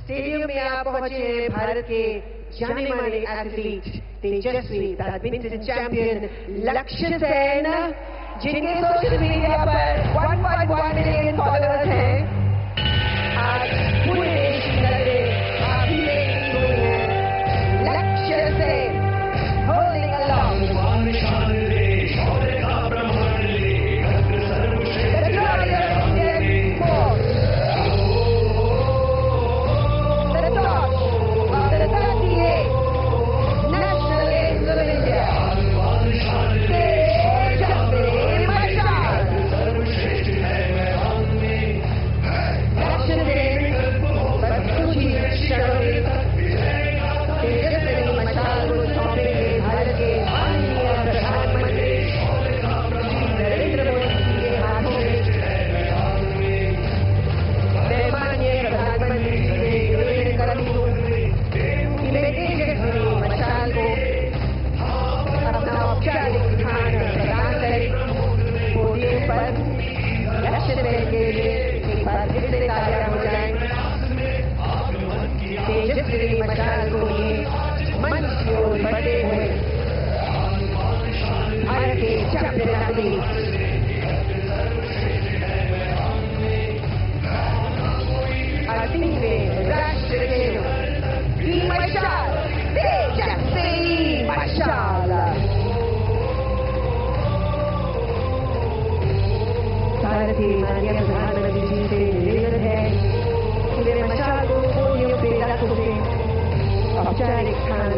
Stadium में आप पहुंचे हैं भारत के जाने माने एथलीट तेजस्वी बैडमिंटन चैंपियन लक्ष्य सेन, जिनके सोशल मीडिया पर 1.1 मिलियन फॉलोअर्स हैं। आज पूरे देश की नजरें आप ही में हुई हैं। लक्ष्य सेन होल्डिंग अलॉन्ग तेजस्वी मशाल को ये मंच की ओर बढ़ते हुए भारत के चैंपियन एथलीट अतीतवें राष्ट्र खेलों की मशाल तेजस्वी मशाल। भारतीय माननीय प्रधानमंत्री जी से निवेदन है कि वे मशाल को पोडियम पे रखते औपचारिक स्थान